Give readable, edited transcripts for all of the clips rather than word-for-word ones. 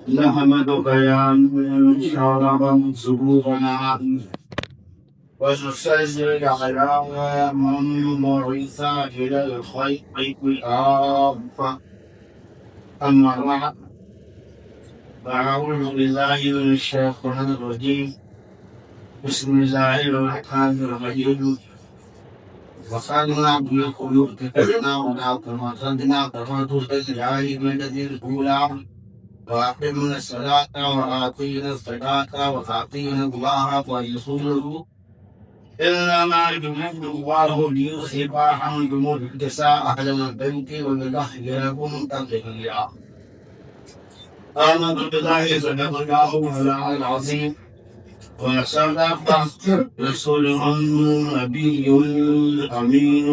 نحمدك يا من شرب ذنوبنا ونصلي على من بعث إلى الخلق كافة. أما بعد، فأعوذ بالله من الشيطان الرجيم. بسم الله الرحمن الرحيم. وصلنا بالقلوب كتبنا ونعقنا صدنا كفرت الجاهل من الذي الأولى وأقمنا الصلاة وآتينا الزكاة وأطيعنا الله ورسوله إنما يريد الله ليذهب عنكم الرجس أهل البيت ويطهركم تطهيرا. آمنت بالله صدق الله مولانا العظيم وصدق رسوله النبي الأمين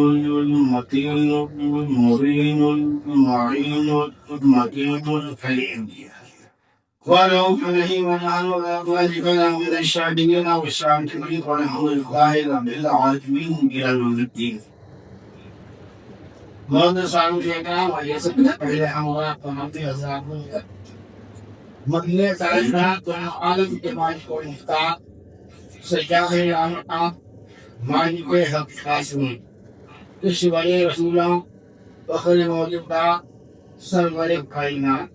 المتين المبين المعين المكين الكريم. ولو فيه ونحن ذلك من الشاكرين والشاكرين ونحن القائل بالعالمين إلى يوم الدين. ماذا صار فينا ويسكت إلى أموات ونعطي أزاكم مدينة تعيشنا عالم إيمان والمختار سجاهي عمقا ما يكوي حق خاسمين كشبالي رسولا وخل موجبا سرمالك كائنا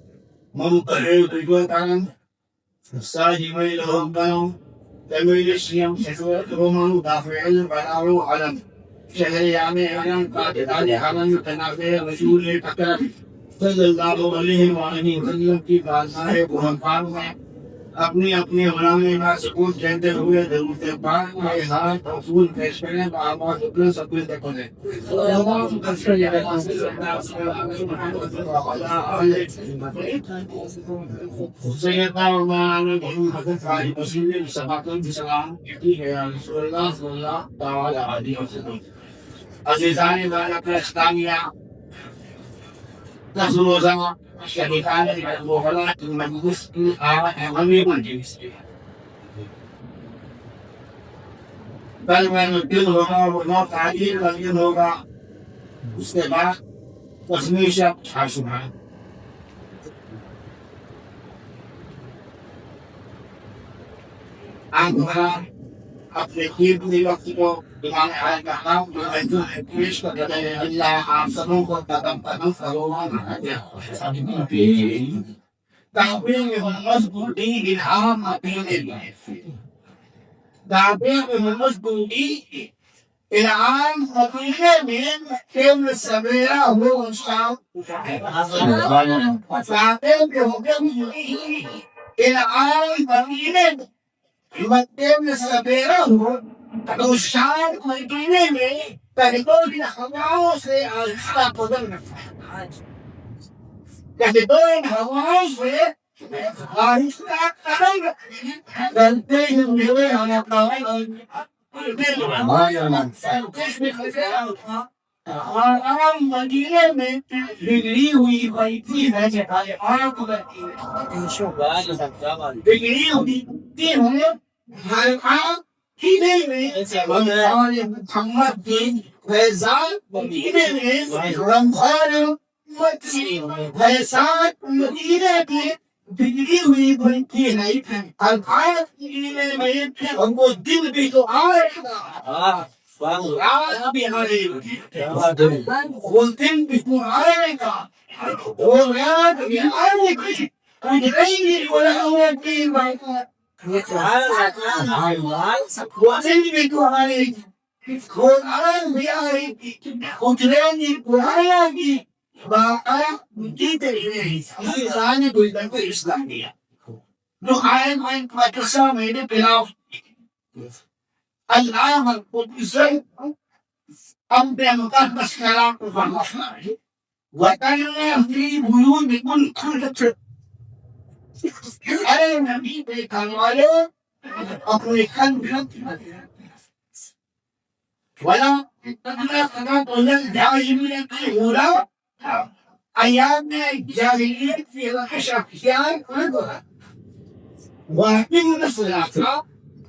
ممتعي تجوتان ساجي ميلهم بنو تميل الشيام شسوة رومان دافعين بناو علم شهر يامي علم قادتان حرم تنافي رسول التكرم صلی اللہ علیہ وآلہ وسلم کی بادشاہ بہنفار میں اپنی اپنی غلامی کا سکون کہتے ہوئے درود پاک کا اظہار رسول پیش کریں تو آپ شکر سکون دیکھو دیں سیدنا مولانا محمد صلی وسلم سباقن بسلام کہتی ہے یا رسول اللہ صلی اللہ تعالی علیہ وسلم. عزیزان دولت اسلامیہ، تسلوزا شريفان المغلاق المجلس الأمامي والجنس بل من يمكنهما ونوع تعديل ويمكنهما استباح تسميشة حاسمها. عنها اپنے قیمتی وقت کو ایمان حال کا نام جو ایسا پیش کر رہے ہیں اللہ آپ سبوں کو قدم قدم فروغان تعبیر مضبوطی الہام تعبیر مضبوطی الہام حقیقے میں کم سبیرہ ہو انشاء تعبیر حکم الہام حقیقے يمكن سبيله الشعر ويجيني فلدول خواص الحق ضمن فلدول خواص فلدين بيوي على قائل ما يمن تشبه خزاء أرام مدينة من بجريوي ويتيها جهاي عاقبة بجريوي تيها هالعام كده ومعالي محمد دين وزاد مدينة رمضان مدين وزاد مدينة بجريوي ويتيها العام مدينة مدينة ومدين بيتو عارفة قلتن بقرآنك وغاد بأرضك غير ولا أودي معك وقتن بقرآنك قرآن بأرضك قدراني بقرآنك باقى جيت إليه إنسان بلدك الإسلامية نحن من فتسا من بلاف الآن القدسي أمر مقدس كلام فالمصنع وكان في بيوت كل كل أنا نبي بكماله أقولكم بحق ولا أنا كمان قلنا دائما الأولى أيام الجاهلية في الحشاشيان وأقيم الصلاة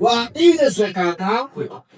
وأقيم الزكاة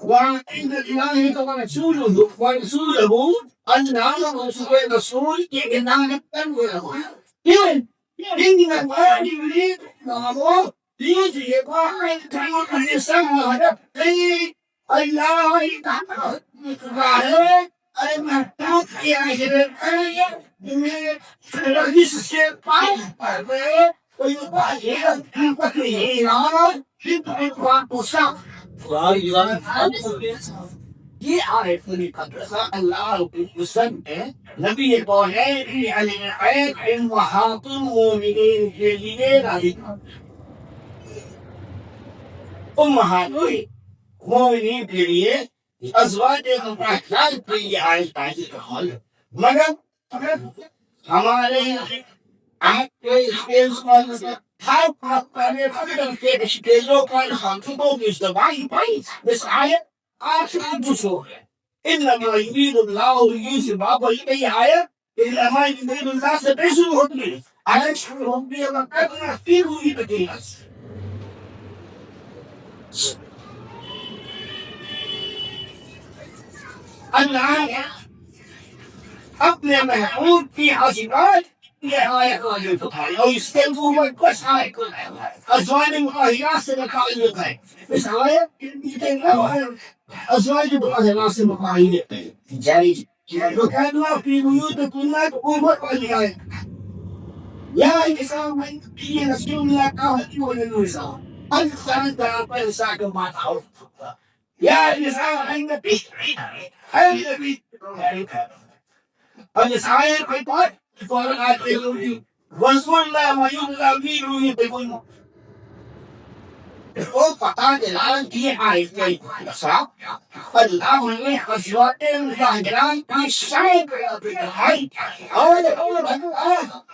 وعند الإله ورسوله أن رسول الرسول إذن تنوله إذن إن الله يريد الله ليذهب عنك الرسالة الله تعالى المحتاج في آخر الآية من رئيس الشيطان ويباشر المكرهين یہ آیت مقدسہ اللہ حسن ہے نبی توحید علی امہات المومنین کے لیے نازل امہات المومنین کے لیے ازواج مطہرات کے لیے آیت نازل ہے مگر ہمارے آپ کے اس how the local huntable is the right place. This ayah actually do so. إنما يريد الله ليذهب عنكم آية إنما يريد الناس بسوء أليسهم بمكان في وجودهم. الآية أبنى محمود في عزيمات أو يستلزموا القش على كل أزواج المطهرات المطهرين بس هاي يتناول أزواج المطهرات المطهرين جاري وكانوا في بيوتكم لا تقوموا بالرجال يا نساء من يسكن لا قهوة ولا النساء أنت تعرف ساق ما تعرف يا نساء النبي النبي النساء قيطان رسول اللہ وہ پتا چلا کہ آیت اللہ نے ازواج مطہرات کی شان بڑھائی اور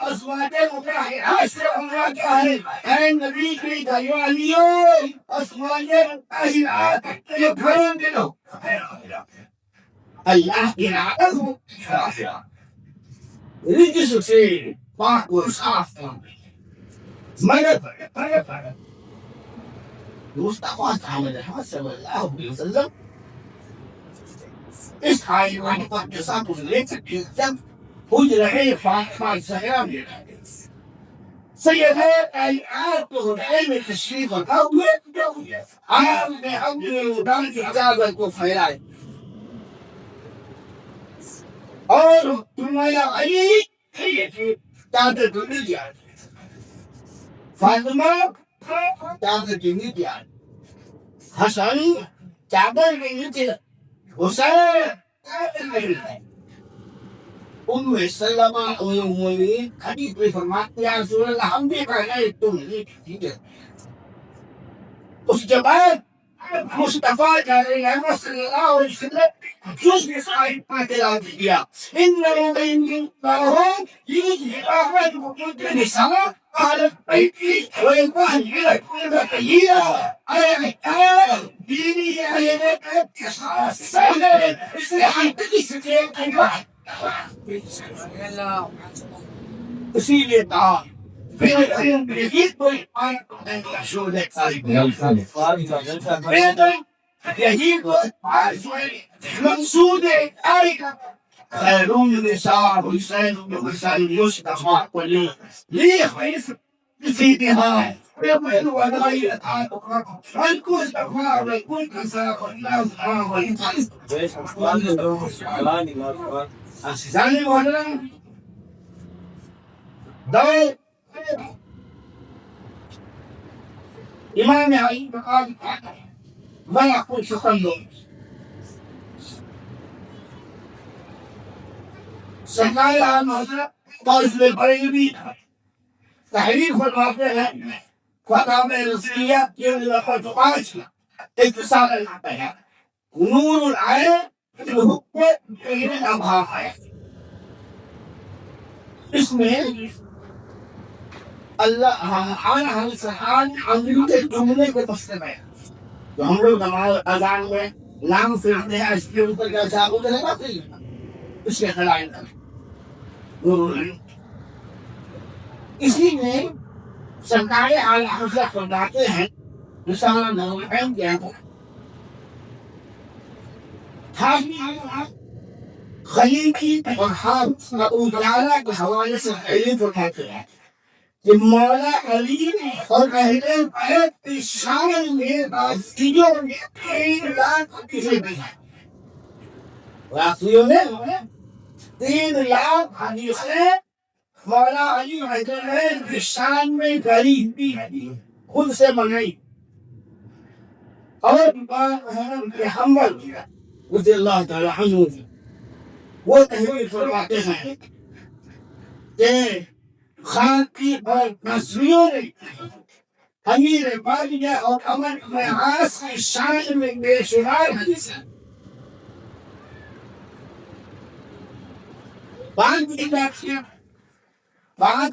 ازواج مطہرات سے عمرہ کیا ہے اے نبی کی گھر والیوں ازواج مطہرات کے گھروں میں لو اللہ کی رحمت رجس سے پاک و صاف مگر مصطفیٰ صلی اللہ علیہ وسلم اس حیوان مقدسہ کو لے کر جب حجرہ فاطمہ الزہرا میں سیدہ آیات کو علم تشریف الاول آپ نے اپنے مدام کی اجازت کو پھیلائے اور تمہارا علی دادا دنی جان فاطمہ دادا دنی جان حسن دادا دنی جان حسین ام سلمہ المومنین حدیث میں فرماتے ہیں رسول اللہ ہم بھی کہنے تم نہیں اس کے بعد مصطفیٰ صلی اللہ علیہ وسلم جس نے صاحب کا تلاوت کیا إنه من الله يجزي أحد وجود النساء على البيت ويكون لكم بقية أي ديني أي سهل إصلاح تجسد الواحد وسيلة طعام منصود آية خيرون النساء ويسأل يصدق كل ليه خير في بها ويقول وغير الكوز أخوار ويكون كساق الله سبحانه وتعالى أساساني ولا دو إمام علي قال ما يقول شكرا سرکار حضرت طائف میں بڑے بھی تحریر فرماتے ہیں خطاب رسولیہ کے لفظ آج اتصال اللہ ہے نور العین الحکم بین الابہا ہے اس میں اللہ ہم سہان عملوں کے جملے کے مسئلہ ہے تو ہم لوگ نماز اذان میں نام پھرتے ہیں اس کے اوپر کا چاقو تو لگاتے ہیں اس کے خلاف اسی میں سرکار اعلیٰ حضرت فرماتے ہیں رسالہ نور العین کیا ہے خليجي فرحان نقول على حوادث الحين في الحكاية المولا علي فرحان بعد الشعر اللي بسيجون لا تجيبه وأخيرا دين الله حديثه مولا علي حكاية في الشعر من قريب كل سمعني أول محمد رضي الله تعالى عنه وتهوي في الواقع ده خاطي مسؤولي أمير بالي أو أمر معاص الشان من بيشرار بعد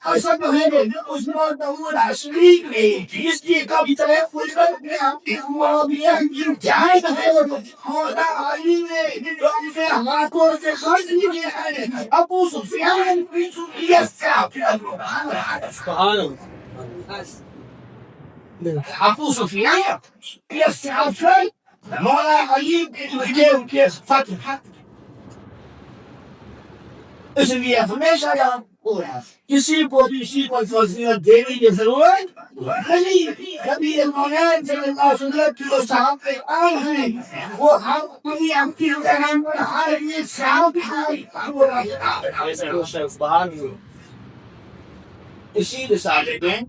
حسب هذا الأسبوع دور عشرين جيسي قبل تلفون المواضيع جاي هذا علينا في أماكن في خزنة أبو سفيان يسعى في سبحان أبو سفيان يسعى في مولا علي كيف فتح اسمي فماش على يصيب الفوزية الدينية يزرون خلي كبير المولاد زي الأصولات كيلو ساعة آخر وحاولي أمكن أن أحاري ساعة بحاي يصيب ساعتين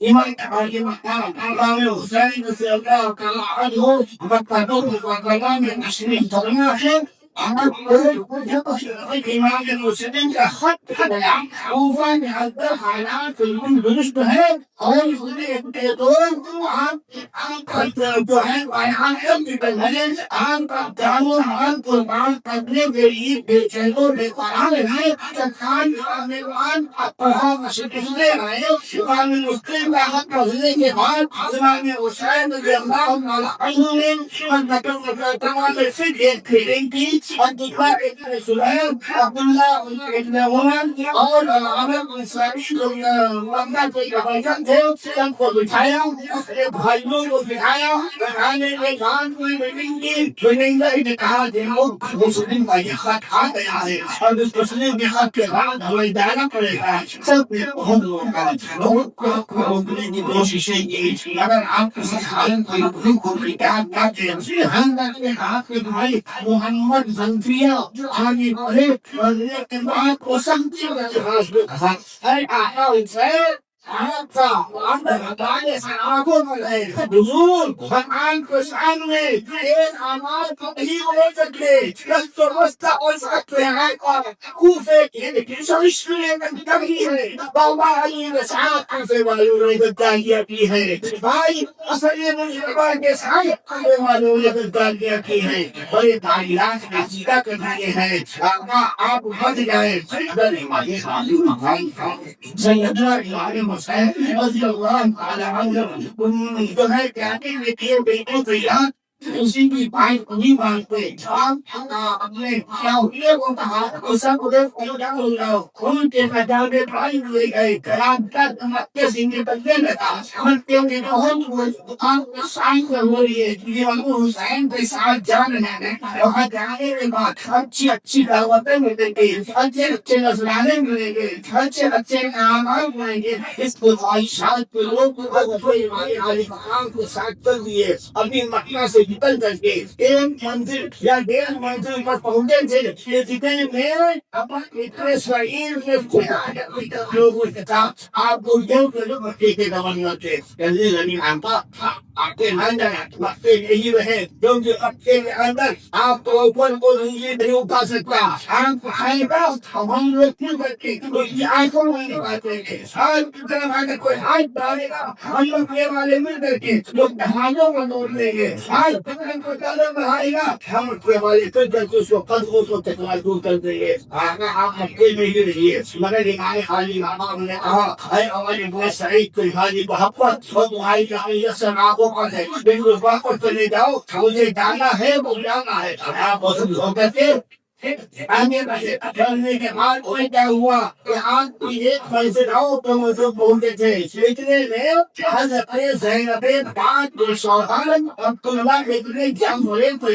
إيمان كريم الله وسعيد الله كالعدو وكالدور وكلام المسلمين طريقة أنا أقول إمام المسلمين أخذ هذا عوفا يعبر على كل من بالنسبة أو يقولون عن قد تعين وعن حمد بالهلال عن قد تعمل عن قربان قبل بريد بجنور بقرآن الهي حتى كان عن الطهارة شكله وعن المسلم حتى ذلك قال زمان وسعيد الله على عنهم من ذكر تعالى في الكريم سلیم عبداللہ ابن عمر اور عرب اسلامی تھے ان کو بٹھایا، اپنے بھائیوں کو بٹھایا، بٹھانے کے بعد کوئی میٹنگ کی، چنندہ نے کہا دیکھو مسلم کا یہ خط آ گیا ہے اور اس مسلم کے خط کے بعد ہمیں جانا پڑے گا۔ سب نے بہت لوگوں کو روکنے کی کوششیں کی، اگر آپ کسی حالت کو روکنے کو احتیاط کرتے ہیں، ہم نے کہا کہ بھائی محمد زنفیہ آگے بڑھے اور لیکن بات کو سمجھے کہا اے آقا اسرائیل حضور قرآن کو سامنے ایک آماد کو نہیں ہو سکتے رست و رستہ ہو سکتے ہیں اور کوفے کی سرشت نے کبھی ہے بابا علی رسالت کوفے والوں نے گداریاں کی ہے، بھائی اصلی مجربہ کے ساتھ کوفے والوں نے گداریاں کی ہے، بڑے تعلیمات کا عقیدہ کرتے ہیں آقا آپ بچ جائیں۔ سیدنا امام حسین رضی اللہ تعالی عنہ جو ہے کہتے ہیں کہ بیٹوں کو یاد اسی کی بات کو نہیں مانتے، اپنے یہودیوں کو کہا اسا کو ان کے خطاب بھائی ہوئے گئے قرآن کا مکہ سے نکلنے لگا، مکہ میں بہت سائن ہو رہی ہے کہ امام حسین کے ساتھ جان رہے ہیں، وہاں جانے کے بعد اچھی دعوتیں ملیں گی، اچھے نذرانے ملیں گے، اچھے اعمال ملیں گے، اس کو خواہشات کے لوگ کوئی علی مقام کو ساتھ کر دیے، ابھی مکہ سے نکل کر کے ایک منزل یا 1.5 منزل پر پہنچے تھے، یہ جتنے میں اتنے اسرائیل میں لوگوں کے ساتھ آپ کو جو مکے کے گورنر تھے جلدی زمین آپ کے اندر مکے یہی رہے کیونکہ مکے کے اندر آپ کو اوپر کو نہیں اٹھا سکتا، آپ ہائی باؤ ہم لوگ کیوں کرتے کوئی آنکھوں میں نہیں پاتے ہیں، آپ کی طرف اگر کوئی ہاتھ ڈالے گا ہم لوگ یہ والے مل کر کے لوگ دہانوں کو توڑ لیں گے، آج پتن کو قدم بڑھائے گا ہم کوئی والے پھر کر کے اس کو قدموں کو تکرار دور کر دیں گے، آگا آپ مکے میں ہی رہیے۔ مگر امام خالی مقام نے کہا اے ہمارے بہت سعید تمہاری محبت اور تمہاری جامعیت سے ناگو پر ہے، لیکن اس وقت کو چلے جاؤ مجھے جانا ہے وہ جانا ہے، آپ وصل ہو کر کے آگے بڑھے۔ چلنے کے بعد کوئی کیا ہوا کہ آپ کی ایک منزل آؤ تو مجھے پہنچے تھے، اتنے میں حضرت زینب پاک شوہر عبداللہ ابن جمرے کو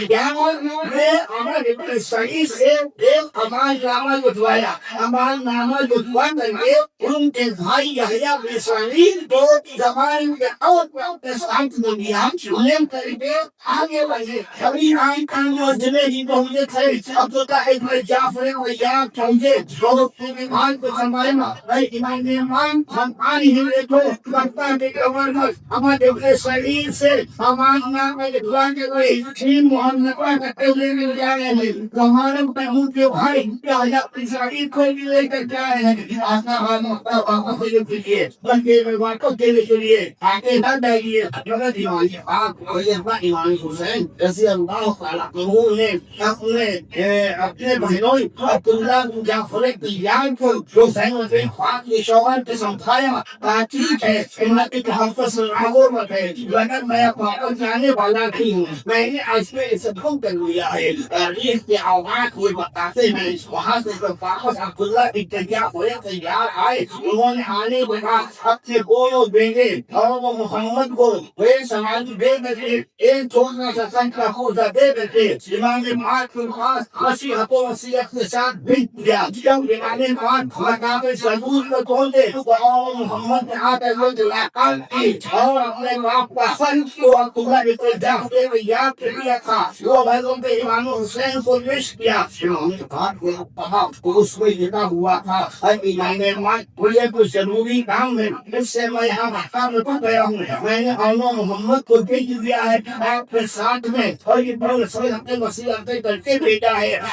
میں عمر ابن سعید سے ایک امان نامہ لکھوایا، امان نامہ لکھوا کر کے ان کے بھائی یحییٰ بن سعید کو زبان کے اور ساتھ دنیا لے کر کے آگے بڑھے۔ کبھی آئیں کام موجودے ہی پہنچے تھے، عبداللہ ابن جعفر ویاب پہنچے، جو ایمان کو سنبھالنا اے امام ایمان ہم آئی ہوئے تو مکہ کے گورنر عمر ابن سعید سے امان نامہ لکھوا کے گئے، تین محمدہ کا قبلے میں جا رہے ہیں، زمانوں میں ان کے بھائی یحییٰ بن سعید کو بھی لے کر جا رہے ہیں، آقا واقعہ کے لیے بلکہ واقعہ دینے کے لیے آگے نہ جائیے۔ حضرت امام حسین رضی اللہ تعالیٰ عنہ نے اپنے بہنوں عبداللہ بن جعفر کی یاد کو جو زینب پاک کے شوہر کے سمجھایا ٹھیک ہے انت کے حفظ سے معلومت ہے اگر میں واپس جانے والا نہیں ہوں، میں نے آج میں اسے بھوک کر لیا ہے، ریح کے آواز ہوئے بتاتے ہیں وہاں سے جب واپس عبداللہ بن جعفر تیار آئے انہوں نے آنے کے بعد اپنے بولو بیٹے اور وہ محمد کو وہ سماج دے بیٹھے ایک چھوٹا سا سنکھا خوزہ دے بیٹھے، امام مالک کے پاس نصیحت و وصیت کے ساتھ بھیج دیا، جب امام مالک مقام ضرور میں پہنچے اور محمد نے آ کر ملاقات کی اور اپنے باپ کا فرض کو عبداللہ بن جعفر یاد کیا تھا، وہ بھائیوں پہ امام حسین کو پیش کیا، امام نے کہا اس میں لکھا ہوا تھا اے امام مالک مجھے کچھ ضروری کام ہے، اس سے میں یہاں مکہ میں پڑ گیا ہوں، میں نے اللہ محمد کو بھیج دیا ہے آپ کے ساتھ میں اور یہ بڑے اپنے وسیلہ کر کے بھیجا ہے،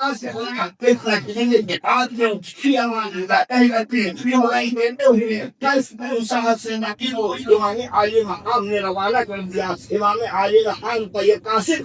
Hace una queja que tiene que alguien llama la calle que vio ahí dentro de las personas en aquí lo van a ir a hamne la wala con dia se van a ir a han pa ye kasit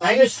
I just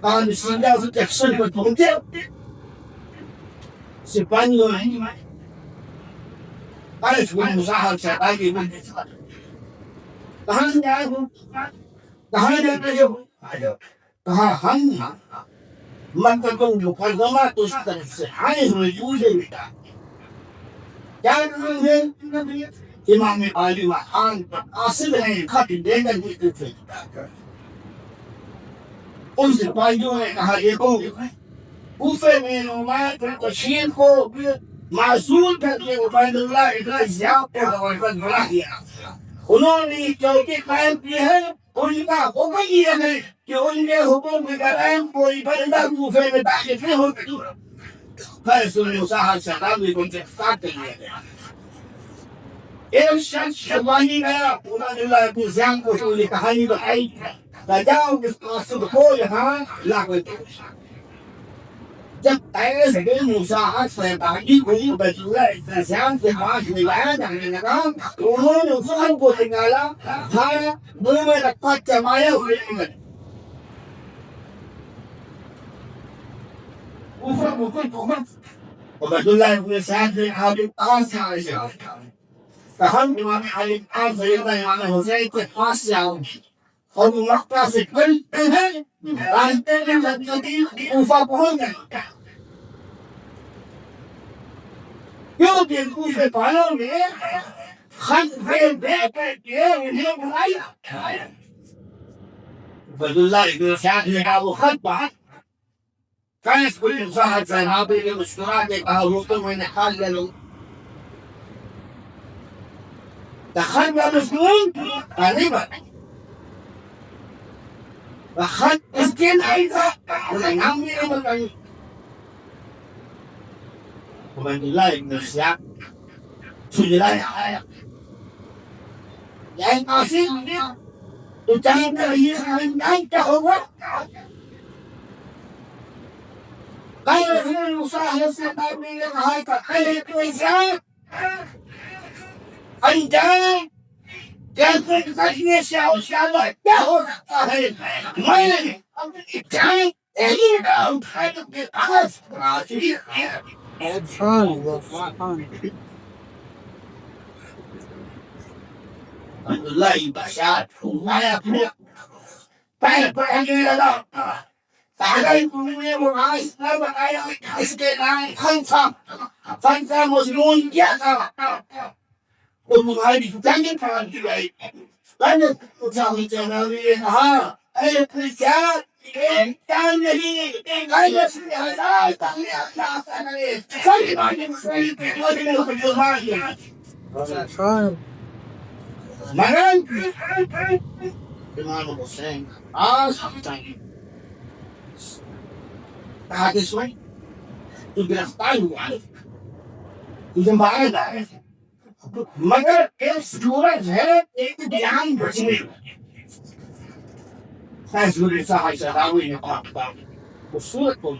Kalau sehingga Jackson bertunggu sepanjang ini, ada semua usaha saya lagi mendesak. Tahan ada, tahan mantapkan juga sama tu sehari menuju kita. Jangan imam Ali Mahan asal hai kaki dengan itu. ان سپاہیوں نے کہا دیکھو کوفے میں نعمان بن بشیر کو معزول کر کے عبید اللہ ابن زیاد کو گورنر بنا دیا. انہوں نے چوکی قائم کی ہے. ان کا حکم یہ ہے کہ ان کے حکم کے بغیر کوئی بندہ کوفے میں داخل نہیں ہو سکتا. فیصل مساحت شہابی کو گرفتار کر لیا گیا. ایک شخص شبانی گیا عبید اللہ ابن زیاد کو انہوں نے کہانی بتائی جاؤ اس قاصد کو یہاں لا کر دو. جب ایس دن مساحت شہابی کو عبید اللہ ابن زیاد کے پاس میں لایا جانے لگا تو انہوں نے عثمان کو نکالا کھایا منہ میں رکھا چمایا ہوئے عبید اللہ ابن زیاد نے حاضر پاس آئے ہم امام علی آج سیدنا امام حسین کے پاس جاؤ اور مکہ سے چلتے ہیں راستے میں لگتی کوفہ پہنچ گئے. کیونکہ کوفے والوں نے خط بھیج کر کے انہیں بلایا. عبید اللہ ابن زیاد نے کہا وہ خط بات کیس کوئی مساحت صحابی نے مسکرا کے کہا وہ تو میں نے حال لے لوں. دخلنا مسلمون غالبا دخلت مسكين أيضا ونعم يوم العيد. ومن الله ابن الشعب في الولاية يعني قاسم وتعين تغيير من أنت هو غير في المصاحب السبابي هاي خير كويسة أنت كيف تخشي شاو شاو ياهو هاي ما تعين أهين أو حاجة بالعكس راسي الله يبشر وما يفرق بعد بعدين لا فعليكم يوم عايز لما عايز حسكنا خمسة مسلمون جاء والمغاربة تاني كان جاي أنا تساوي جنابي ها أي كريستيان كان لي غير سنة هذا كان لا سنة كان بعد مسلم ولا في الجماعة مرن إمام حسين صحتين هذا شوي يقرأ عليه إذا ما عاد مگر ایک سورج ہے ایک دھیان بچنے فیصل صاحب صحابی نے کہا وہ سورت کو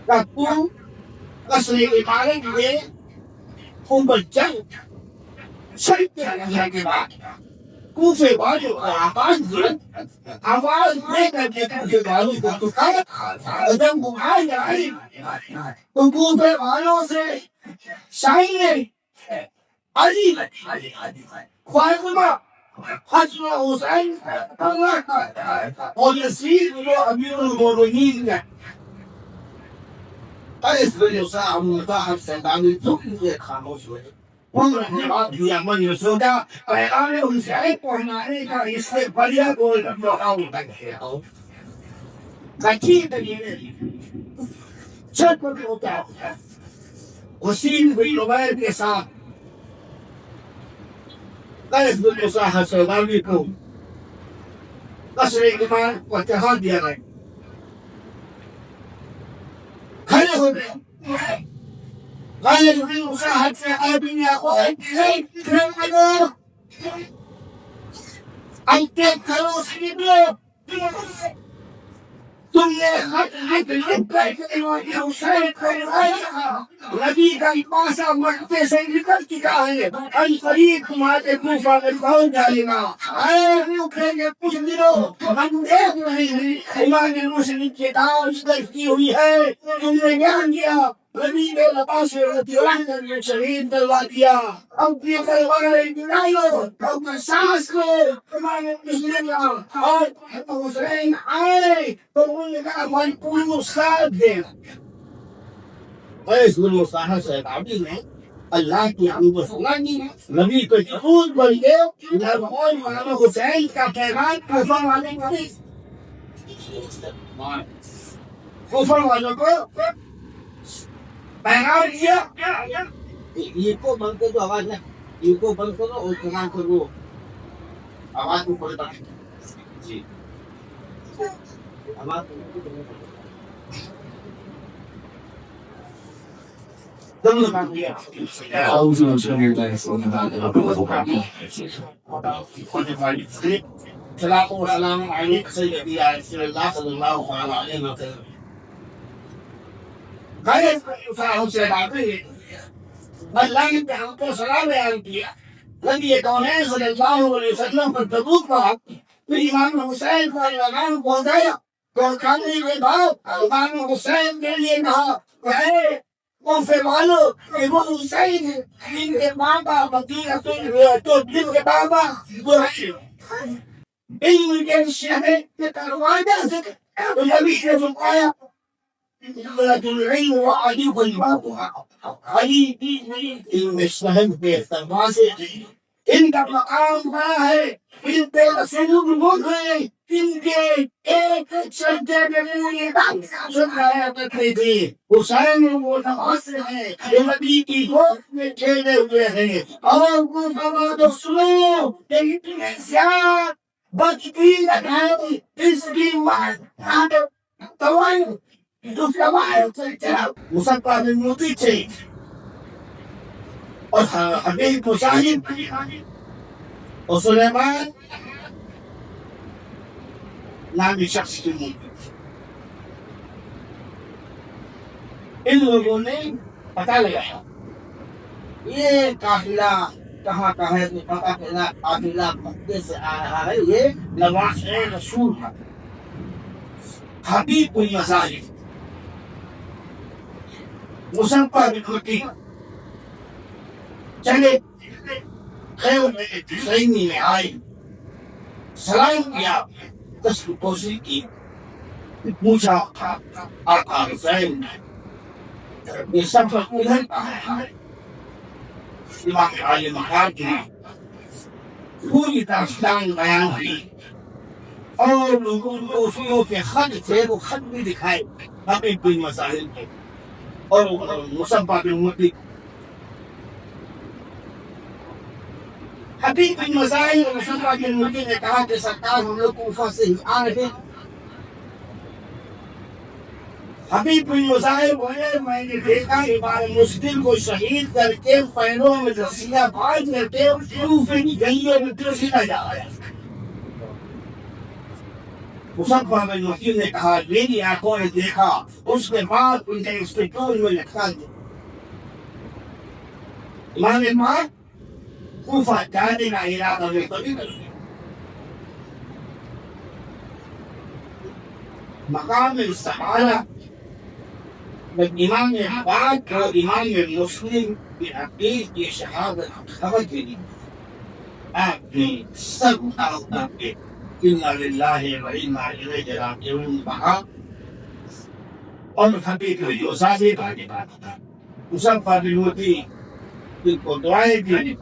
کہ تو قصر عمارت میں خوب جنگ شرک کرنے کے بعد کوفے والوں کو آواز دے کر کے کوفے والوں کو پکارا جب بخاری آئی تو کوفے والوں سے شاہین علی فاطمہ حسن حسین اور یزید جو امیر المومنین ہے اس وجہ سے مصاحب سیدانی سے خاموش ہوئے. انہوں نے بات دیا من سودا پیغام حسین پہنچانے کا اس سے بڑھیا کوئی موقع نہیں ہے. کچی دلیل چھت پر ہوتا ہے حسین بن عمیر کے ساتھ قیس بن مصاحب صحابی کو قصر ایمان کو اتحاد دیا گیا. کھڑے ہو گئے قیس بن مصاحب صحابی نے انتے کرو سیدھو تم نے خط لکھ کر امام حسین کو نبی کا پاسا مکے سے نکل چکا ہے ان قریب تمہارے کوفہ میں پہنچ جائے گا. اے اٹھیں گے کچھ دنوں ہم دیکھ رہے ہیں امام مسلم کی دعوت کی ہوئی ہے. تم نے بیان کیا نبی نے لباس رضی اللہ عنہ شہید دلوا دیا. اب یہ وغیرہ دلائیو اب سانس کو امام مسلم اور حسین آئے تو انہوں نے کہا من پورو ساتھ دے. قیس بن مصاحب صحابی نے اللہ کی حمد سنانی نبی کو جہود بن گئے. امام حسین کا پیغام کوفہ والے کو اوپر والوں کو پیغام دیا یہ کو بند کر دو آواز نہ یہ کو بند کرو اور قرآن کرو آواز کو کھول کر جی آواز صلاة والسلام عليك سيدي يا رسول الله صلى الله عليه وسلم. قال فاهم سيدي الله يبارك فيك سلام عليك نبي كونين صلى الله عليه وسلم پر تبوک پر امام حسین کا اعلان پہنچایا تو کھانے کے بعد امام حسین نے یہ کہا وہ فرمانو کہ وہ حسین جن کے ماں باپ مدینہ تو جن کے بابا وہ علم کے شہر کے دروازہ سے نبی نے فرمایا العلم وعلي والموضوع علي المستهم في التواصل ان کا مقام ہے ان کے رسول ملک ہے ان کے ایک سجدے میں سنایا کرتے تھے حسین وہ نماز ہے یہ نبی کی گود میں کھیلے ہوئے ہیں اور کو فرمایا سنو اتنے زیادہ بچتی لگائی اس کی ماں توائن مصطفى بن مطيع وحبيب مجاهد وسليمان نام شخص جديد ان لوگوں نے پتا لگایا یہ قافلہ کہاں کا ہے پتا چلا قافلہ مکے سے آ رہا ہے یہ نواز رسول ہے حبیب المظاہر مصطفى بن مطيع چلے خیر میں حسینی میں آئے سلام کیا تشریف پوشی کی پوچھا آقا حسین یہ سفر ادھر کا ہے امام علی مقام کی پوری داستان بیان کی اور لوگوں کو اصولوں کے خط تھے وہ خط بھی دکھائے حبیب بن مظاہر کے اور مصطفى بن مطيع حبیب بن مظاہر اور مصطفى بن مطيع نے کہا کہ سرکار ہم لوگ کوفہ سے ہی آ رہے حبیب بن مظاہر بولے میں نے دیکھا امام مسلم کو شہید کر کے پیروں میں رسیاں باندھ کر کے کوفے کی گلیوں میں ترسیلا جا رہا ہے مصطفى بن مطيع نے کہا میری آنکھوں نے دیکھا اس کے بعد ان کے اسپیٹول میں لکھا دیا امام امام کوفہ جانے کا ارادہ میں کبھی نہیں مقام استعارہ امام احباب اور امام مسلم کی عقید کی شہادت خبر کے لیے آپ نے سب آتا کے اِنَّا لِلَّهِ وَإِنَّا إِلَيْهِ رَاجِعُونَ کہا اور حبیب مظاہر کی بات تھا مصطفى بن مطيع ان کو دعائیں دی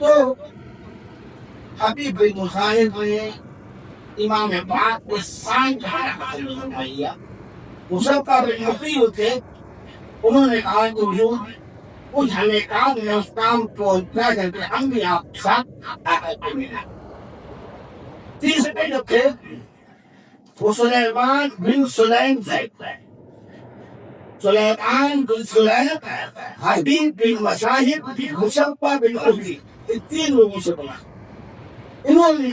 تو حبیب بن مظاہر نے امام پاک کو سائن کیا مصطفى بن مطيع تھے انہوں نے کہا کہ حضور کچھ ہمیں کام ہے اس کام کو پہنچا کر کے ہم بھی آپ کے ساتھ آتے ملا تیسرے جو تھے وہ سلیمان بن سلیم تھے سلیمان بن سلیم حبیب بن مظاہر مصطفى بن مطيع ان تین لوگوں سے بنا انہوں نے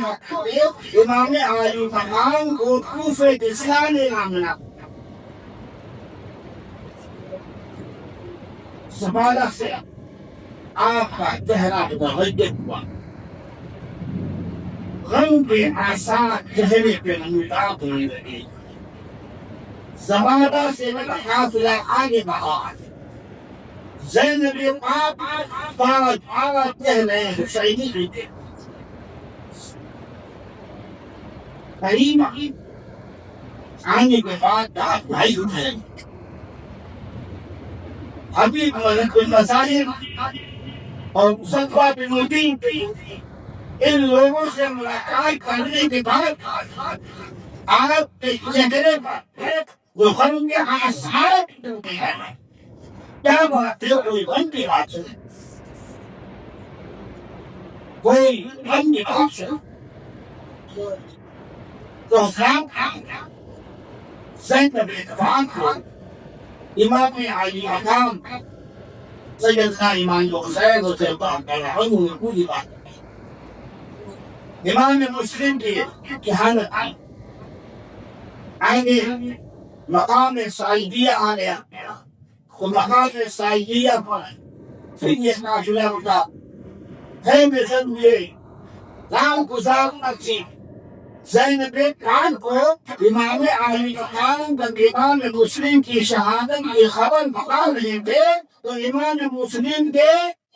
امام علی مقام کو کوفے کے سیانے نام ملا زمانہ سے آپ کا چہرہ متغیر ہوا غم کے آثار چہرے پہ نمودار ہونے لگے زمانہ سے میرا قافلہ آگے بڑھا زینب پاک بارہ چہرے حسینی ہوتے کریم آنے کے بعد آپ بھائی اٹھے حبیب بن مظاہر اور مصطفى بن مطيع ان لوگوں سے ملاقات کرنے کے بعد آپ کے چہرے پر وہ غم کے آثار ٹوٹے ہیں. کیا بات ہے؟ کوئی غم کی بات ہے؟ کوئی غم کی بات ہے؟ تو صاحب سید اتفاق کو امام علی مقام سیدنا امام حسین رضی اللہ تعالیٰ عنہ نے پوری بات امام مسلم کی حالت آگے مقام سعیدیہ آنے تو مقام سعیدیہ پر پھر یہ ناشلہ ہوتا ہے مثل ہوئے نام گزار نقصی زینب کان کو امام علی مقام کا امام مسلم کی شہادت کی خبر بتا رہے تھے تو امام مسلم کے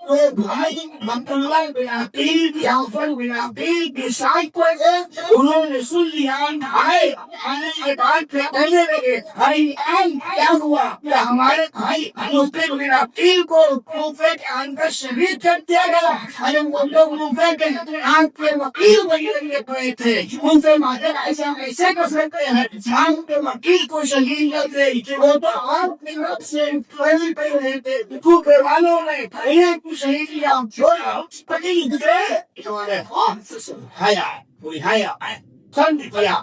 تو بھائی عبداللہ بن عقیل جعفر بن عقیل کی سائٹ پر انہوں نے سن لیا بھائی آنے کے بعد پھر کہنے لگے بھائی کیا ہوا کہ ہمارے بھائی مسلم بن عقیل کو کوفے کے اندر شہید کر دیا گیا. ارے وہ لوگ کوفے کے آنکھ پہ وکیل بننے پڑے تھے ان سے مادر ایسا ایسے کر سکتے ہیں آنکھ پہ وکیل کو شہید کر دے وہ تو آپ کے رب سے پہلے پہ رہے تھے کوفے والوں نے پہلے شہید کیا چھوڑا پتی گئے حیا کوئی حیا چند کیا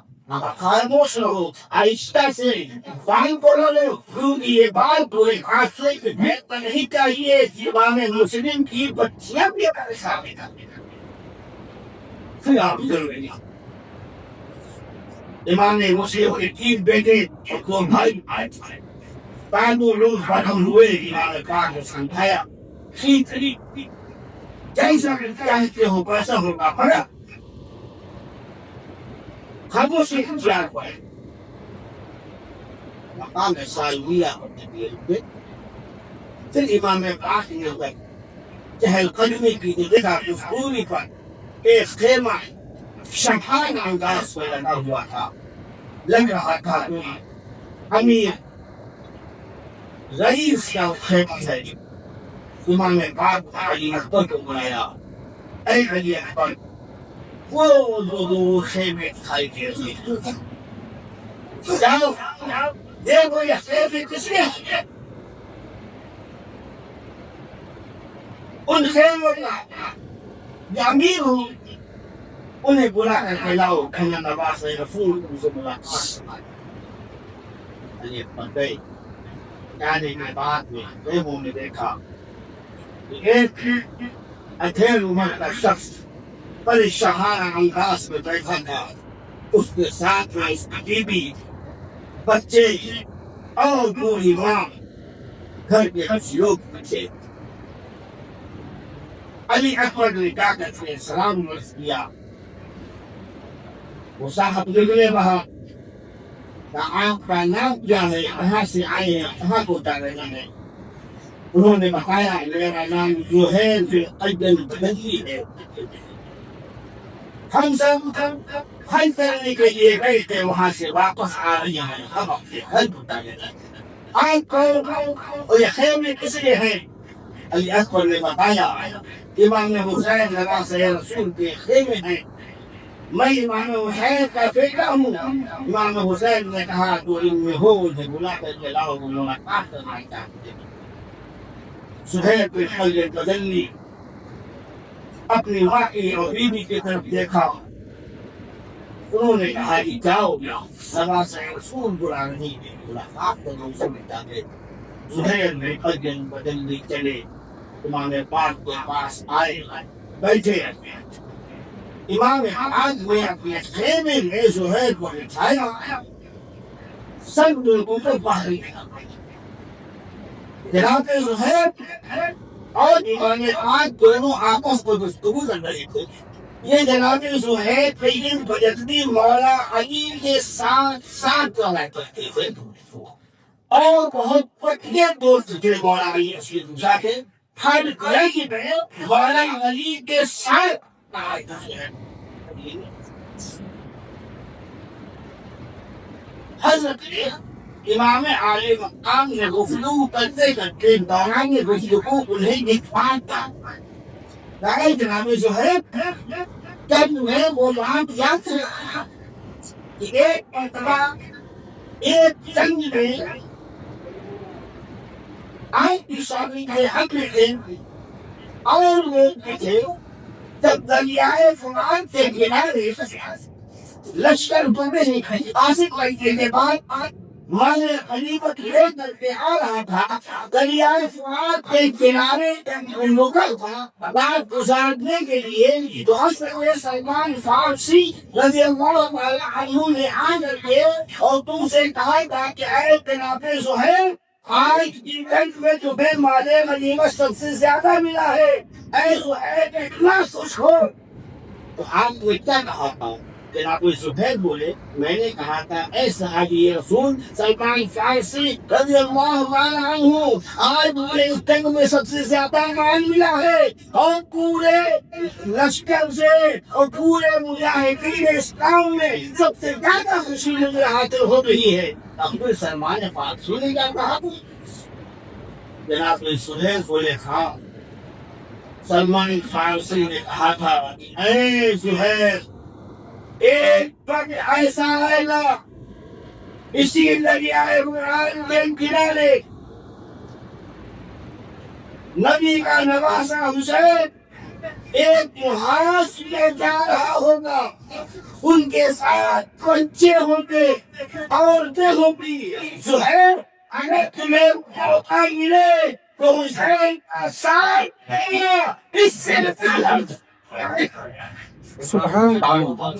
خاموش رہو آہستہ سے فائن کرو لو کیونکہ یہ بات کوئی حادثے کے بھید نہیں چاہیے امام مسلم کی بچیاں بھی پریشانی کرتے ہیں پھر آپ ضروری امام مسلم کے 3 بیٹے کو بھائی پانچوں روز ختم ہوئے امام پاک نے سمجھایا جیسا چاہتے ہو پیسا ہوگا پڑا خاموشی اختیار کرے مقام سعیدیہ پھر امام پاک نے چہل قدمی کی دیکھا کہ پوری پر ایک خیمہ شبحان انداز میں لگا ہوا تھا لگ رہا تھا امیر رئیس کا خیمہ ہے. امام پاک علی اکبر کو بلایا اے علی اکبر وہ لوگوں خیمے دکھائی دے رہے جاؤ دیکھو یہ خیمے کس نے ان خیموں کا امیر ہوں انہیں بلا کر کھلاؤ کھانا نواز رسول سے ملاقات علی اکبر گئے جانے کے بعد میں خیموں نے دیکھا ایک اٹھیر عمر کا شخص بڑے شاہانہ انداز میں بیٹھا تھا اس کے ساتھ میں اس کی بیوی بچے اور بوڑھی ماں گھر کے کچھ لوگ بچے. علی اکبر نے جا کر سلام عرض کیا وہ صاحب نکلے وہاں آپ کا نام کیا ہے کہاں سے آئے ہیں کہاں کو جا رہے ہیں انہوں نے بتایا میرا نام جو ہے بدلی ہے ہم سب حل کرنے کے لیے گئے تھے وہاں سے واپس آ رہی ہیں ہم اپنے حل بتا لینا آپ کو یہ خیمے کس لیے ہے علی اکبر نے بتایا امام حسین نواز رسول کے خیمے ہیں میں امام حسین کا بیٹا ہوں. امام حسین نے کہا تو ان میں ہو مجھے بلا کر کے لاؤ ملاقات کرنا چاہتے ہیں. سہیل بن حل بدلی اپنی واقعی اور بیوی کی طرف دیکھا انہوں نے کہا کہ جاؤ نواز رسول بلا رہی ہے ملاقات کرنا اسے بتا دے. سہیل بن حل بدلی چلے امام پاک کے پاس آئے بیٹھے امام پاک نے اپنے خیمے میں سہیل کو بٹھایا سب لوگوں کو باہر جناب سہیل اور امام پاک دونوں آپس کو گفتگو کر رہے تھے. یہ جناب سہیل قیم بجدی مولا علی کے ساتھ رہا کرتے تھے اور بہت پکے دوست تھے مولا علی سے دوسرا کے ہر گھر کی بہن مولا علی کے ساتھ حضرت امام علی مقام نے گفتگو کرتے کرتے دوران گفتگو انہیں ایک بات کہا جناب سہیل جب میں وہ رات یاد سے ایک مرتبہ ایک جنگ میں آج کی شادی کے اگلے دن اور لوگ تھے جب دریائے فرات کے کنارے لشکر ڈوبے نہیں آصف لگنے کے بعد مال خلیفت لے کر کے آ رہا تھا دریائے فرات کے کنارے مغل تھا رات گزارنے کے لیے تو حضرت سلمان فارسی رضی اللہ تعالی عنہ نے آ کر کے اور تم سے کہا تھا کہ اے جناب زہیر آج کی جنگ میں تمہیں مال غنیمت سب سے زیادہ ملا ہے اے زہیر اتنا خوش ہو تو آپ کو کیا کہا تھا جناب زہیر بولے میں نے کہا تھا اے صحابی رسول سلمان فارسی رضی اللہ تعالی عنہ آج مجھے اس جنگ میں سب سے زیادہ مال ملا ہے اور پورے لشکر سے اور پورے مجاہدین اسلام میں سب سے زیادہ خوشی مجھے حاصل ہو رہی ہے اب سلمان فارسی نے کیا کہا جناب زہیر بولے ہاں سلمان فارسی نے کہا تھا اے زہیر ایک وقت ایسا آئے گا اسی دریائے فرات کے کنارے نبی کا نواسا حسین ایک محاذ لے جا رہا ہوگا ان کے ساتھ بچے ہوں گے عورتیں ہوں گی زہیر اگر تمہیں موقع ملے تو حسین کا ساتھ دینا اس سے سبحان اللہ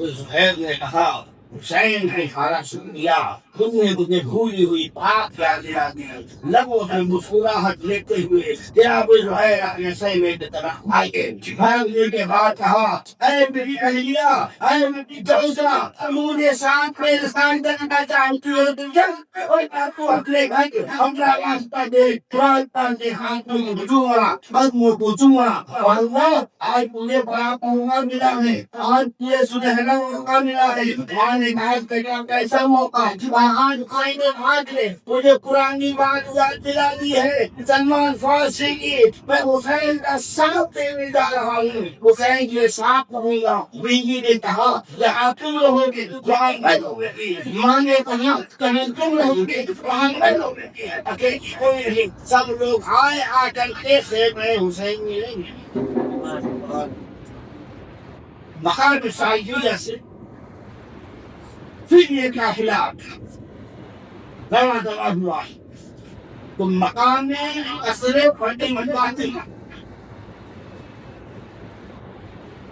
زہیر نے کہا حسین نے کھانا سن لیا تم نے مجھے بھولی ہوئی بات یاد دلا دی لبوں میں مسکراہٹ لیتے ہوئے جناب زہیر اپنے خیمے کی طرف آئے بھاگنے کے بعد کہا اے میری اہلیہ اے میری جوزہ مجھے ساتھ میرے ساتھ جانا چاہتی ہو تو جل اور تو اپنے گھر ہمارا راستہ دے قرآن پاک کے ہاتھوں میں بجوڑا قدموں کو چوما اللہ آج مجھے بڑا موقع ملا ہے آج تجھے سنہرا موقع ملا ہے نے بات کرنا کیسا موقع آج قائد بات نے مجھے پرانی بات یاد دلا دی ہے سلمان فارسی کی میں حسین کا ساتھ دینے جا رہا ہوں حسین کے ساتھ رہوں گا بیوی نے کہا جہاں تم رہو گے وہاں میں رہوں گی ماں نے کہا کہیں تم رہو گے وہاں میں رہوں گی اکیلی کوئی نہیں سب لوگ آئے آ کر کے خیمے حسین ملیں گے مقام سائیدیہ سے پھر یہ قافلہ دوا ہوا تو مقام میں اصلے پھٹے منواتے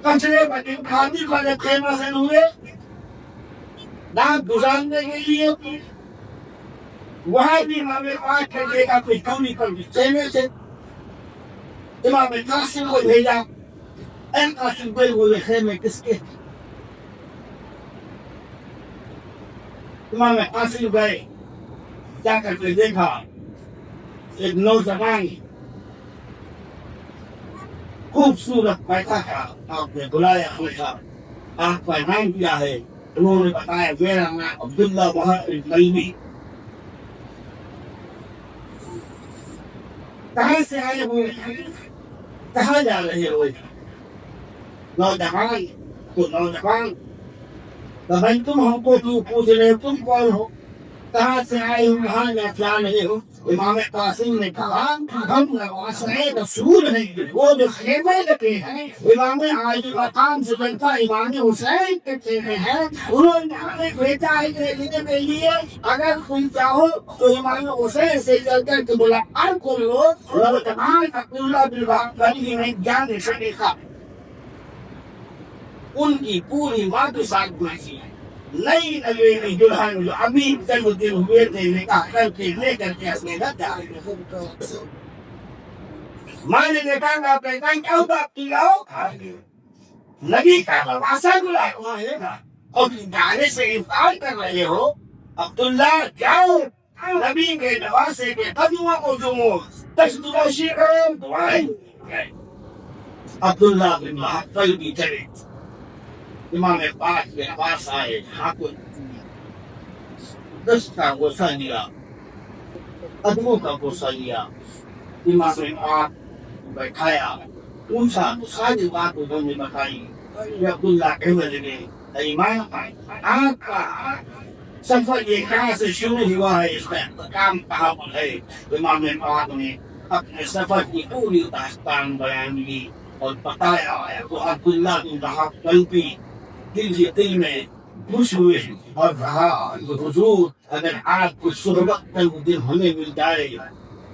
کچرے بٹے کھانے والے خیمہ سے ہوئے رات گزارنے کے لیے وہاں بھی امام پاک کر دے گا کوئی کمی پر خیمے سے امام قاسم کو بھیجا اے قاسم کو ہوئے خیمے کس کے امام قاسم گئے جا کر کے دیکھا ایک نوجوان خوبصورت بیٹھا تھا آپ نے بلایا ہوتا آپ کا نام کیا ہے انہوں نے بتایا میرا نام عبداللہ محمد ملوی کہاں سے آئے ہوئے کہاں جا رہے ہوئے نوجوان تو نوجوان بھائی تم ہم کو کیوں پوچھ رہے ہو تم کون ہو کہاں سے آئے ہو کہاں میں کیا رہے ہو امام قاسم نے کہا ہم نواسۂ رسول ہیں وہ جو خیمے لگے ہیں امام عالی مقام سے بنتا امام حسین کے خیمے ہیں انہوں نے ہمیں بھیجا ہے دینے کے لیے اگر تم چاہو تو امام حسین سے چل کر کے ملاقات کر لو اور تمام عبداللہ بالباقی میں جان سکے گا ان کی پوری بات ساتھ بنائی نئی نویلی دلہن جو ابھی تک دن ہوئے تھے نکاح کر کے لے کر کے اپنے گھر جا رہے میں نے دیکھا گا بیٹا کیا بات کی لاؤ نبی کا نواسا بلایا ہوا ہے اور جانے سے انکار کر رہے ہو عبداللہ جاؤ نبی کے نواسے کے قدموں کو چومو تشدوشی کرو دعائیں عبداللہ بن محفل کی چلے امام پاک کے پاس آئے حاکم دست کا غصہ لیا قدموں کا غصہ لیا امام پاک بیٹھایا kung sa bato ng matay, ya kula evelyn ay apa sa pagkakasasyon hiwalay sa kampahapay lumamin ako ni at sa pag-iulitas pang bayani o pataya ako ang kula ng lahat ng Dilitime, musuhin, maghahaan, maguzud, agar aat ko surabak ng din hangin wilday.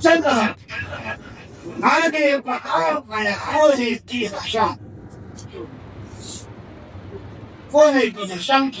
真的，拿给把他买好的地上，放在地上去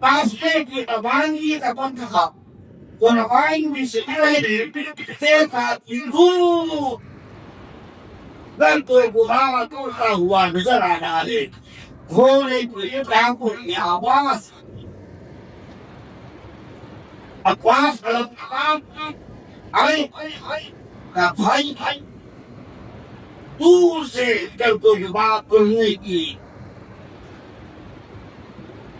Passport avangi kapag ka. Kung nakain mo si Israel, teka, ilu. Ganto bumawa to sa huwan sa ranali. Huli ko yung kampo ni Abbas. Abbas, alam ka, ay, kapay, dulce, ganto bumawa to ni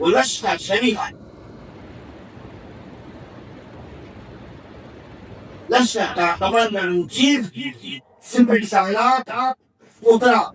ولشنا شريعا لشنا تعتبرنا نجيب سمبل سعلات قدرة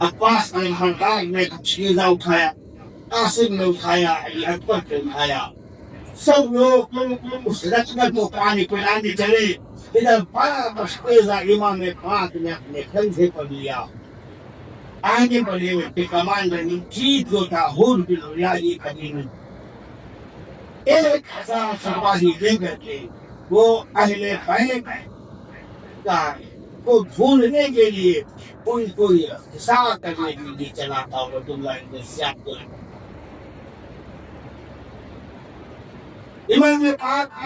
عباس نے ہنگام میں چیزہ اٹھایا قاسم نے اٹھایا علی اکبر نے اٹھایا سب لوگ اس رسمت کو پانی پلانے چلے ادھر بڑا مشکوزہ امام پاک نے اپنے کندھے پر لیا آگے بڑھے ہوئے پہ کمانڈر نے جیت جو تھا ہور بالریاضی قدیم 1000 سپاہی لے کر کے وہ اہل بیت کا کو ڈھونڈنے کے لیے ان کو اختصار کرنے کے لیے چلا تھا عبد اللہ بن زیاد کو امام پاک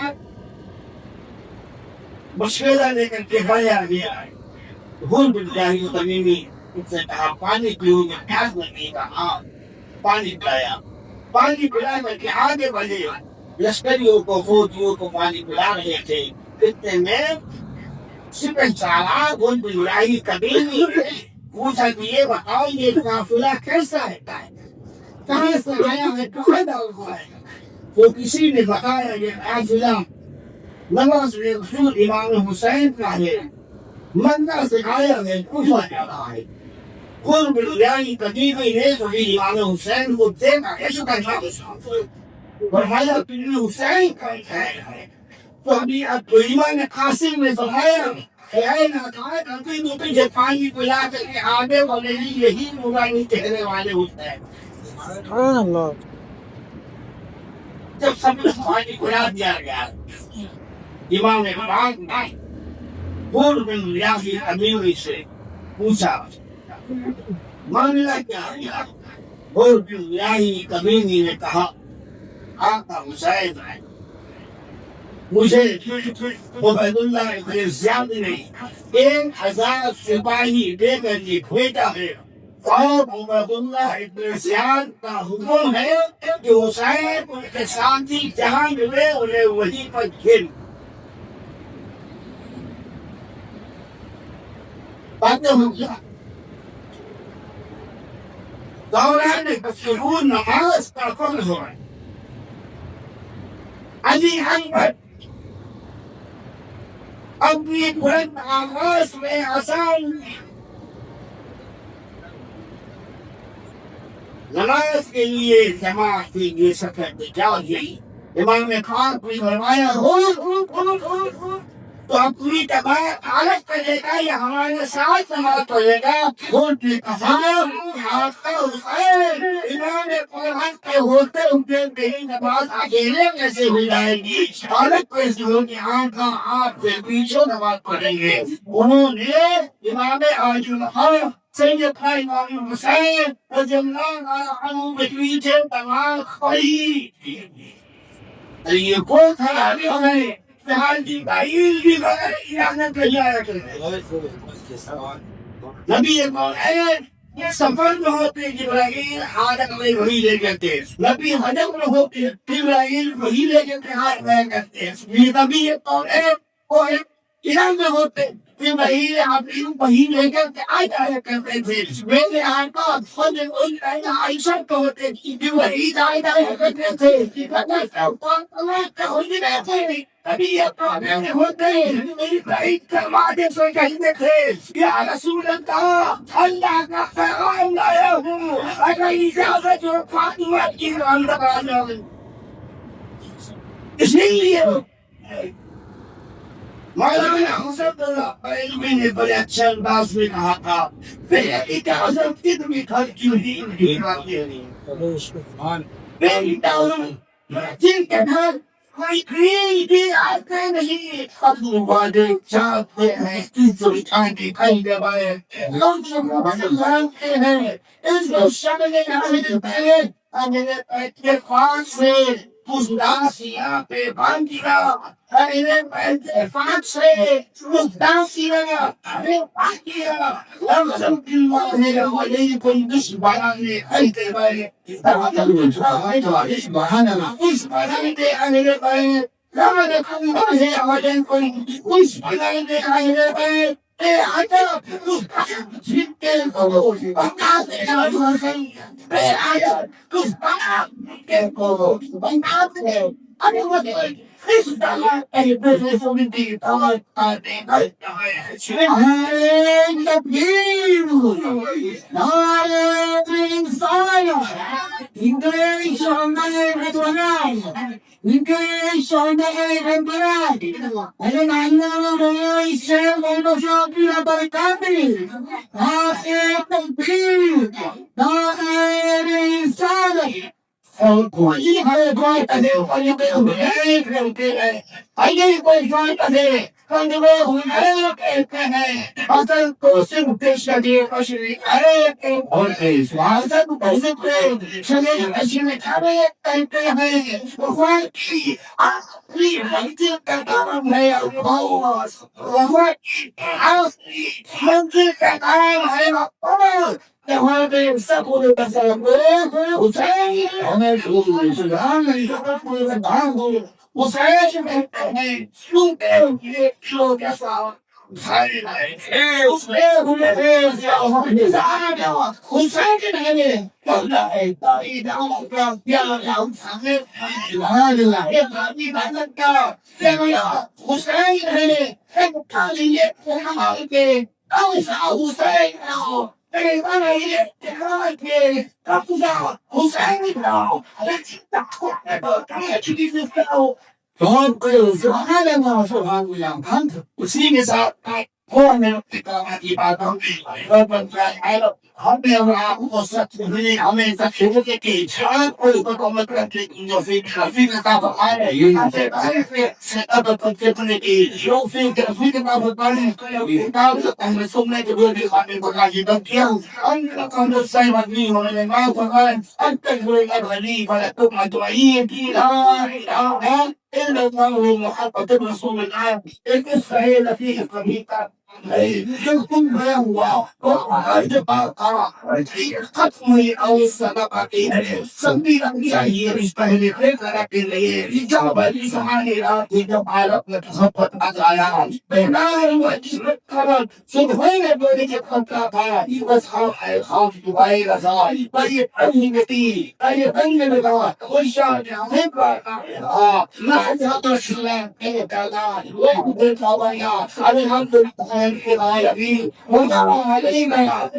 مشورہ لے کر کے بھایا گیا ہور بالریاضی قدیم ان سے کہا پانی پیو گے پیاس لگے گا ہاں پانی پلا کر کے آگے بڑھے لشکریوں کو فوجیوں کو پانی پلا رہے تھے اتنے میں سپہ سالار ہور بالریاضی قدیم پوچھا کہ یہ بتاؤ یہ قافلہ کیسا ہے کہاں سے آیا ہے کہاں ہوا ہے تو کسی نے بتایا یہ قافلہ نواز رسول امام حسین کا ہے مندہ سے آیا ہے کوفہ جا رہا ہے ہور بالریاضی قدیم نے صحیح امام حسین کو دیکھا ایسا کہا فرمایا کہ حسین کا ہے تو ابھی اب تو امام قاسم نے فرمایا کہ اے ناکائے نبی کو تجھے پانی پلا کر کے آگے والے یہی نورانی کہنے والے ہوتے ہیں سبحان اللہ جب سب نے پانی پلا دیا گیا امام پاک نے ہور بالریاضی قدیم سے پوچھا معاملہ کیا ہے ہور بالریاضی قدیم نے کہا آقا حسین ہے مجھے عبید اللہ بن زیاد نے 1000 سپاہی دے کر یہ بھیجا ہے اور عبید اللہ بن زیاد کا حکم ہے کہ حسین ان کے ساتھی جہاں ملے انہیں وہیں پر گھر باتیں ہو گیا دوران بسرور نماز کا کل ہو رہا ہے علی اکبر اپنی بلند آواز میں آسان نماز کے لیے جماعت کے لیے سفر میں جاؤ امام پاک نے فرمایا ہو تو اپنی تباہ حالت کرے گا یا ہمارے ساتھ نماز پڑھے گا ہور کی قسم آقا حسین امام پاک کے ہوتے ہوئے میری نماز اکیلے کیسے ہو جائے گی حالت کیسے ہوگی آقا آپ سے پیچھے نماز پڑھیں گے انہوں نے امام اعظم سیدنا امام حسین رضی اللہ عنہ کے پیچھے نماز پڑھی یہ کون تھا ہمیں نبی مولا سفر میں ہوتے جبرائیل حالت میں وہی لے جاتے نبی حجم میں ہوتے جبرائیل وہی لے جاتے حالت میں کرتے نبی مولا وہ ایران میں ہوتے جبرائیل اپنی وہی لے جاتے آیا کرتے تھے میرے آقا خود عائشہ کو ہوتے جبرائیل آیا کرتے تھے اللہ کا ہوئی رہتے ہیں ابھی اپنے ہوتے میری بعید کروانے سے کہتے تھے یا رسول اللہ کا پیغام لایا ہوں اگر اجازت ہو فاطمہ کی اندر آ جاؤں اسی لیے مولانا حسن اللہ علمی نے بڑے اچھے انداز میں کہا تھا پھر اجازت کی تمہیں گھر کیوں نہیں میری تعلیم جن کے گھر کوئی گریڈی آتے نہیں خطو والے چاہتے ہیں اس رکھان کی کھائی دبائے لوگ سلامتے ہیں اس کو شملے نہ پہلے اگر اتفاق سے اس داسیاں پہ باندھا اتفاق سے اس داسیاں پہ باندھا لمسم اللہ علیکم دشبان ایتے بائے دشبان دے آنے بائے لعنکم اللہ علیکم دشبان دے آنے بائے اے آجا اس جنتے کو بنا دے اے آجا اس بنا کے کو بنا دے ارے وہ It's not a business for me to talk. I think I the view. Not every fire. English on the English on the I don't know the same on the shop about the company. Not every view. Not every fire. Oh, boy, you had a point. I didn't want you to be I didn't want to be on the road. I don't go to fish at the ocean. I don't always was a person. So then I should have it and pay. What? I did that on my balls. What? I'll hundred that I'm oh. 대화를 쌓고 가서 우사히 오늘 주소에서 나는 이거를 나고 우사히 맨날 숨게 이게 키워서 우사히 Hey, Don't go so hard and also hungry young panther. We see this out. Poor man, I don't I don't. How many was such a really amazing certificate? Or the government in your feet, I think about I set up a possibility. You think that we can have a money without and so many really having because you don't kill. I'm not going to say what me on the mouth of I'm thinking I leave, but I took my to eat. In the morning, I have a different woman. It is saying that he is from Hita. Hey, you think very well. I cut me out of something that he is by the great that in the air. He got by his money out in the pilot that support as I am. But now what is not covered. So whenever they get contact, he was how to buy us all. But you bring the tea. I bring the door. We shall never. Not the slam. I will have to. I mean, what I mean, I